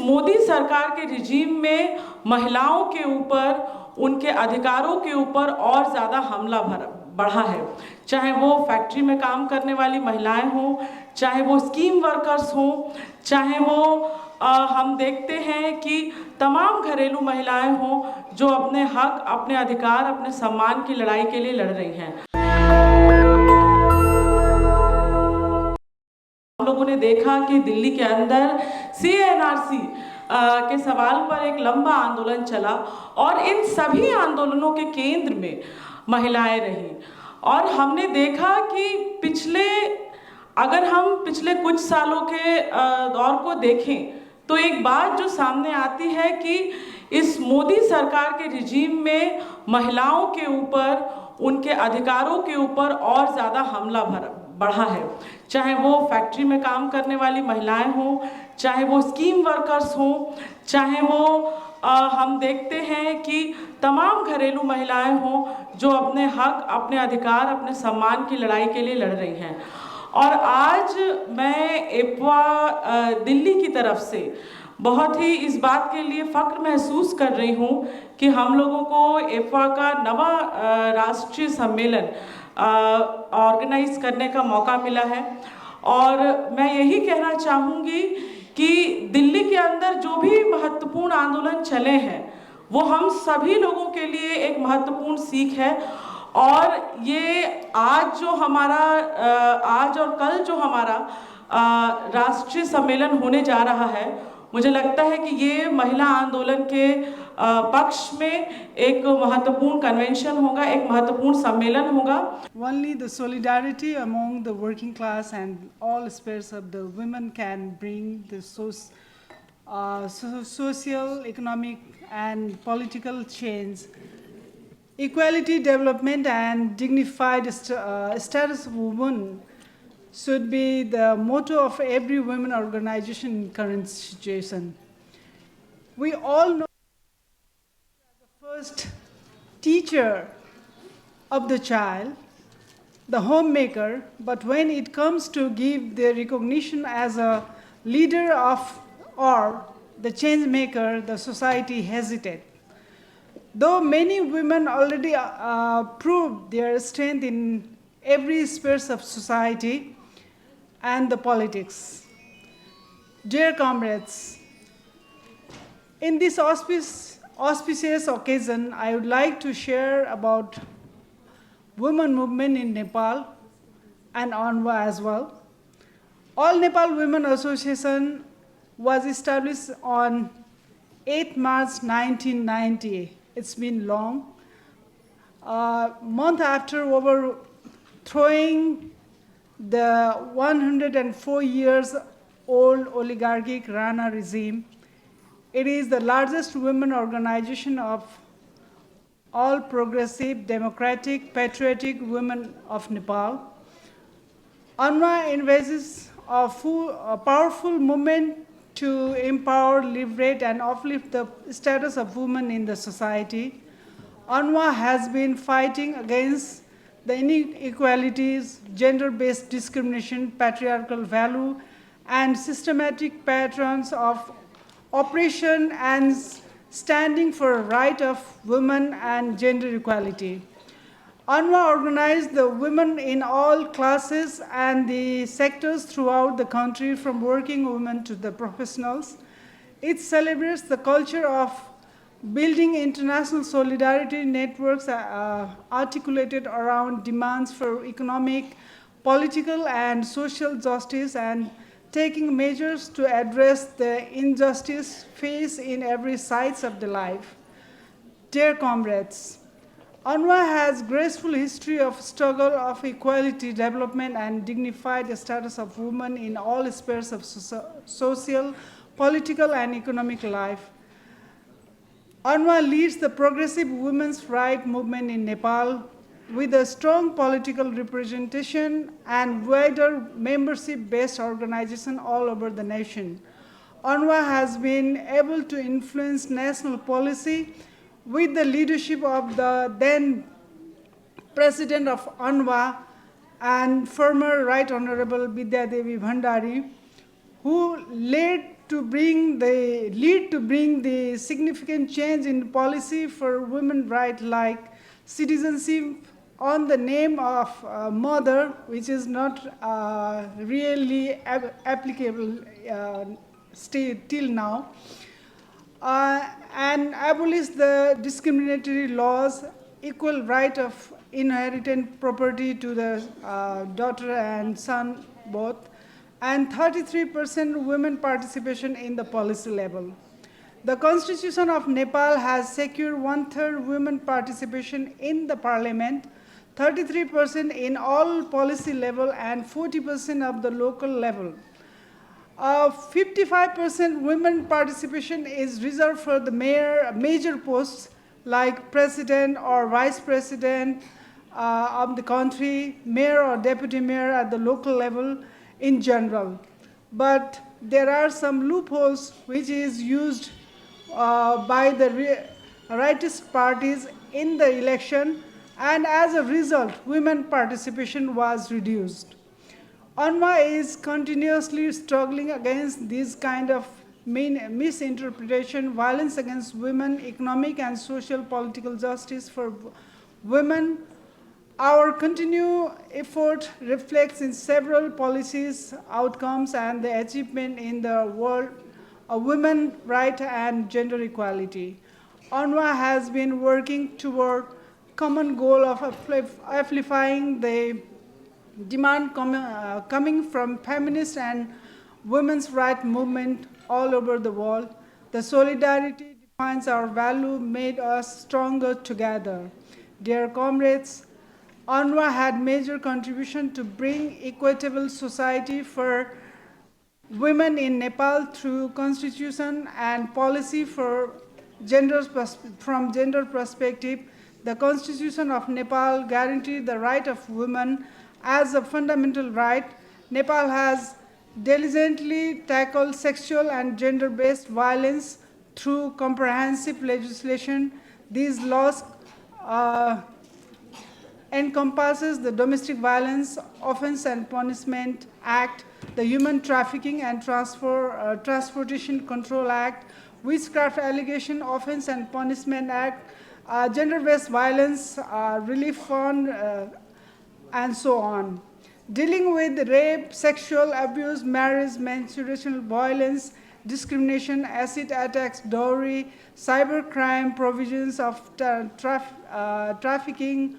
मोदी सरकार के रिजीम में महिलाओं के ऊपर, उनके अधिकारों के ऊपर और ज़्यादा हमला बढ़ा है। चाहे वो फैक्ट्री में काम करने वाली महिलाएं हों, चाहे वो स्कीम वर्कर्स हों, चाहे वो हम देखते हैं कि तमाम घरेलू महिलाएं हों जो अपने हक, अपने अधिकार, अपने सम्मान की लड़ाई के लिए लड़ रही हैं। हम लोगों ने देखा कि दिल्ली के अंदर CNRC के सवाल पर एक लंबा आंदोलन चला और इन सभी आंदोलनों के केंद्र में महिलाएं रहीं। और हमने देखा कि अगर हम पिछले कुछ सालों के दौर को देखें तो एक बात जो सामने आती है कि इस मोदी सरकार के रिजीम में महिलाओं के ऊपर, उनके अधिकारों के ऊपर और ज़्यादा हमला बढ़ा है। चाहे वो फैक्ट्री में काम करने वाली महिलाएं हों, चाहे वो स्कीम वर्कर्स हों, चाहे वो हम देखते हैं कि तमाम घरेलू महिलाएं हों जो अपने हक, अपने अधिकार, अपने सम्मान की लड़ाई के लिए लड़ रही हैं। और आज मैं EPWA दिल्ली की तरफ से बहुत ही इस बात के लिए फ़ख्र महसूस कर रही हूँ कि हम लोगों को EPWA का नवा राष्ट्रीय सम्मेलन ऑर्गेनाइज करने का मौका मिला है। और मैं यही कहना चाहूँगी कि दिल्ली के अंदर जो भी महत्वपूर्ण आंदोलन चले हैं वो हम सभी लोगों के लिए एक महत्वपूर्ण सीख है। और ये आज और कल जो हमारा राष्ट्रीय सम्मेलन होने जा रहा है, मुझे लगता है कि ये महिला आंदोलन के पक्ष में एक महत्वपूर्ण कन्वेंशन होगा, एक महत्वपूर्ण सम्मेलन होगा। Only the solidarity among the working class and all spheres of the women can bring the social, economic and political change. Equality, development and dignified status of women should be the motto of every women organization in current situation. We all know the first teacher of the child, the homemaker, but when it comes to give the recognition as a leader of or the change maker, the society hesitates. Though many women already proved their strength in every sphere of society and the politics. Dear comrades, in this auspicious occasion, I would like to share about women movement in Nepal and UNRWA as well. All Nepal Women Association was established on 8 March 1990. It's been long. Month after overthrowing the 104 years old oligarchic Rana regime, it is the largest women organization of all progressive, democratic, patriotic women of Nepal. UNRWA envisages a powerful movement to empower, liberate, and uplift the status of women in the society. UNRWA has been fighting against the inequalities, gender-based discrimination, patriarchal value, and systematic patterns of oppression and standing for the right of women and gender equality. UNRWA organized the women in all classes and the sectors throughout the country, from working women to the professionals. It celebrates the culture of building international solidarity networks articulated around demands for economic, political, and social justice, and taking measures to address the injustice faced in every side of the life. Dear comrades, UNRWA has graceful history of struggle of equality, development, and dignified status of women in all spheres of social, political, and economic life. UNRWA leads the progressive women's rights movement in Nepal with a strong political representation and wider membership-based organization all over the nation. UNRWA has been able to influence national policy with the leadership of the then President of UNRWA and former Right Honorable Vidya Devi Bhandari, who led to bring the significant change in policy for women rights like citizenship on the name of mother, which is not really applicable till now, and abolish the discriminatory laws, equal right of inherited property to the daughter and son both, and 33% women participation in the policy level. The Constitution of Nepal has secured 1/3 women participation in the parliament, 33% in all policy level, and 40% of the local level. 55% women participation is reserved for the major posts like president or vice president of the country, mayor or deputy mayor at the local level in general. But there are some loopholes which is used by the rightist parties in the election, and as a result, women participation was reduced. UNWA is continuously struggling against this kind of misinterpretation, violence against women, economic and social political justice for women. Our continued effort reflects in several policies, outcomes, and the achievement in the world of women's rights and gender equality. UNWA has been working toward common goal of amplifying the demand coming from feminist and women's rights movement all over the world. The solidarity defines our value, made us stronger together. Dear comrades, UNWA had major contribution to bring equitable society for women in Nepal through constitution and policy from gender perspective. The Constitution of Nepal guaranteed the right of women as a fundamental right. Nepal has diligently tackled sexual and gender-based violence through comprehensive legislation. These laws encompasses the Domestic Violence Offence and Punishment Act, the Human Trafficking and Transportation Control Act, Witchcraft Allegation Offence and Punishment Act, Gender-Based Violence Relief Fund, and so on. Dealing with rape, sexual abuse, marriage, menstrual violence, discrimination, acid attacks, dowry, cybercrime, provisions of trafficking,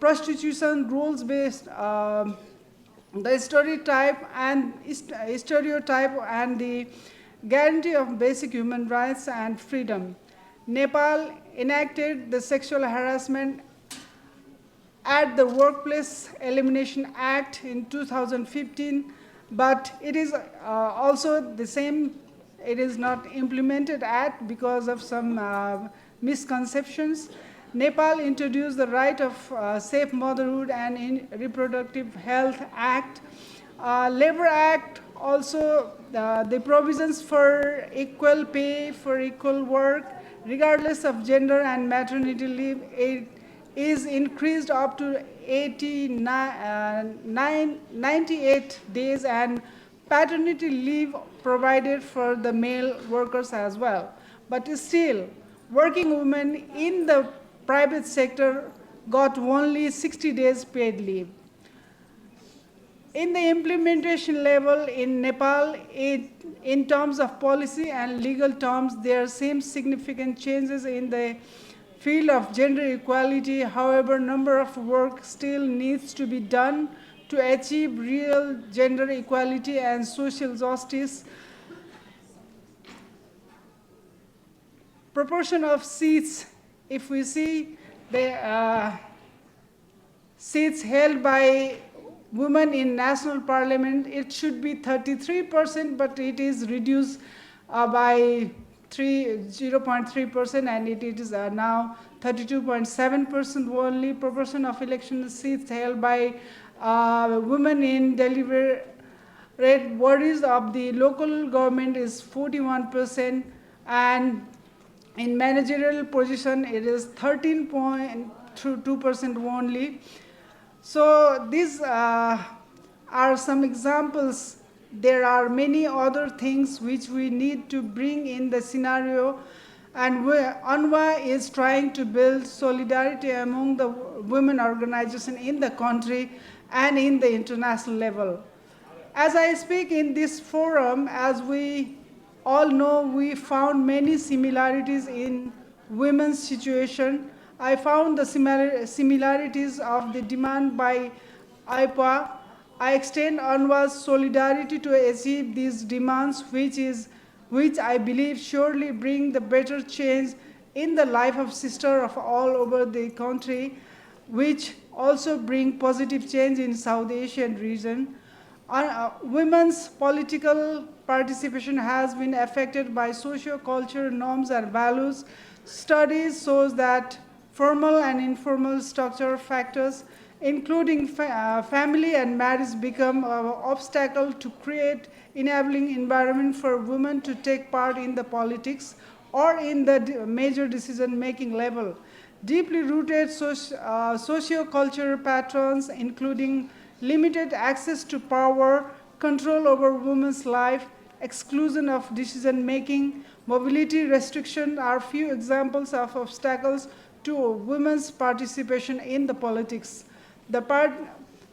prostitution, rules-based, the stereotype and the guarantee of basic human rights and freedom. Nepal enacted the Sexual Harassment at the Workplace Elimination Act in 2015, but it is also the same, it is not implemented at because of some misconceptions. Nepal introduced the Right of Safe Motherhood and Reproductive Health Act. Labor Act also, the provisions for equal pay for equal work, regardless of gender, and maternity leave, it is increased up to 98 days, and paternity leave provided for the male workers as well. But still, working women in the private sector got only 60 days paid leave. In the implementation level in Nepal, in terms of policy and legal terms, there seem significant changes in the field of gender equality. However, number of work still needs to be done to achieve real gender equality and social justice. Proportion of seats, if we see the seats held by women in national parliament, it should be 33%, but it is reduced by 0.3%, and it is now 32.7% only. Proportion of election seats held by women in deliberate bodies of the local government is 41%, and in managerial position it is 13.2% only. So these are some examples there are many other things which we need to bring in the scenario, and UNWA is trying to build solidarity among the women organizations in the country and in the international level. As I speak in this forum, as we all know, we found many similarities in women's situation. I found the similarities of the demand by IPA. I extend UNWA's solidarity to achieve these demands, which I believe surely bring the better change in the life of sisters of all over the country, which also bring positive change in South Asian region. Women's political participation has been affected by socio-cultural norms and values. Studies shows that formal and informal structure factors, including family and marriage, become an obstacle to create enabling environment for women to take part in the politics or in the major decision-making level. Deeply rooted socio-cultural patterns, including limited access to power, control over women's life, exclusion of decision-making, mobility restriction are few examples of obstacles to women's participation in the politics. The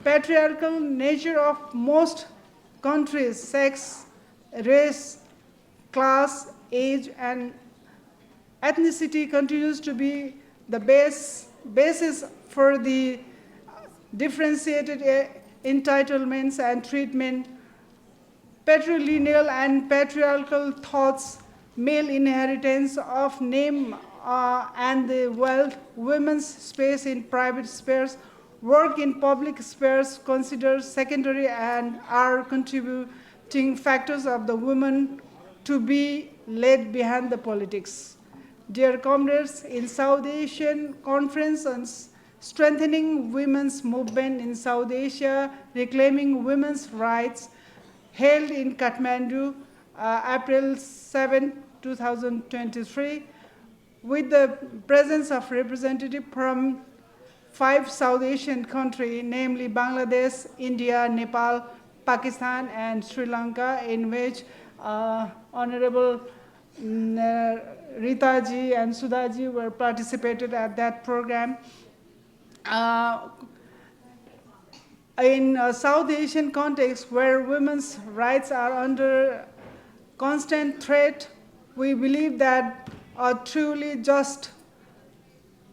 patriarchal nature of most countries, sex, race, class, age, and ethnicity continues to be the basis for the differentiated entitlements and treatment. Patrilineal and patriarchal thoughts, male inheritance of name and the wealth, women's space in private spheres, work in public spheres considered secondary and are contributing factors of the woman to be led behind the politics. Dear comrades, in South Asian Conference on Strengthening Women's Movement in South Asia, Reclaiming Women's Rights, held in Kathmandu, April 7, 2023, with the presence of representatives from 5 South Asian countries, namely Bangladesh, India, Nepal, Pakistan, and Sri Lanka, in which Honorable Ritaji and Sudhaji were participated at that program. In a South Asian context where women's rights are under constant threat, we believe that a truly just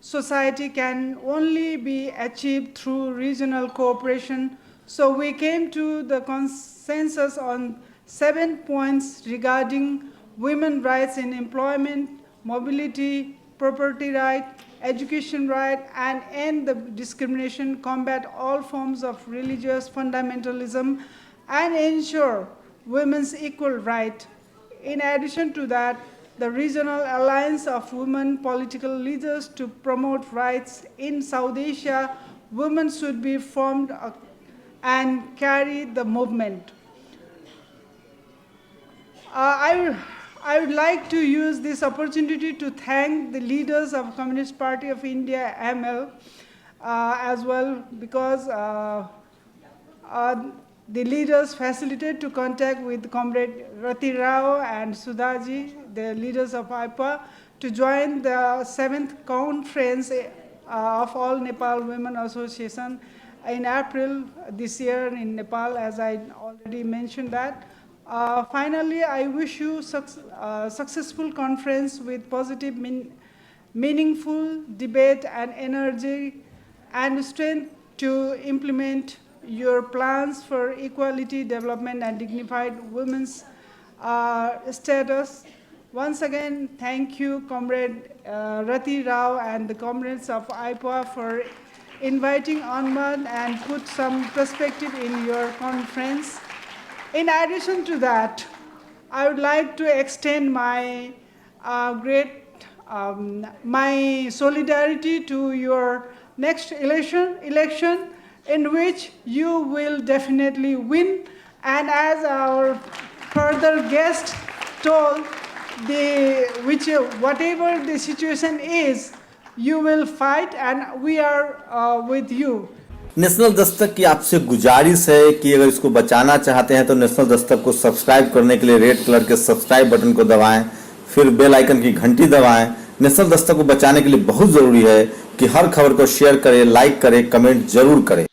society can only be achieved through regional cooperation. So we came to the consensus on 7 points regarding women's rights in employment, mobility, property right, education right, and end the discrimination, combat all forms of religious fundamentalism, and ensure women's equal right. In addition to that, the Regional Alliance of Women Political Leaders to promote rights in South Asia, women should be formed and carry the movement. I would like to use this opportunity to thank the leaders of Communist Party of India, ML, as well, because the leaders facilitated to contact with Comrade Rati Rao and Sudhaji, the leaders of IPA, to join the 7th conference of All Nepal Women Association in April this year in Nepal, as I already mentioned that. Finally, I wish you successful conference with positive, meaningful debate and energy and strength to implement your plans for equality, development, and dignified women's status. Once again, thank you, Comrade Rati Rao and the comrades of IPA for inviting UNWA and put some perspective in your conference. In addition to that, I would like to extend my my solidarity to your next election in which you will definitely win. And as our further guest told, whatever the situation is, you will fight, and we are with you. National Dastak की आपसे गुजारिश है कि अगर इसको बचाना चाहते हैं तो नेशनल दस्तक को सब्सक्राइब करने के लिए रेड कलर के सब्सक्राइब बटन को दबाएं, फिर बेल आइकन की घंटी दबाएं। नेशनल दस्तक को बचाने के लिए बहुत ज़रूरी है कि हर खबर को शेयर करें, लाइक करें, कमेंट जरूर करें।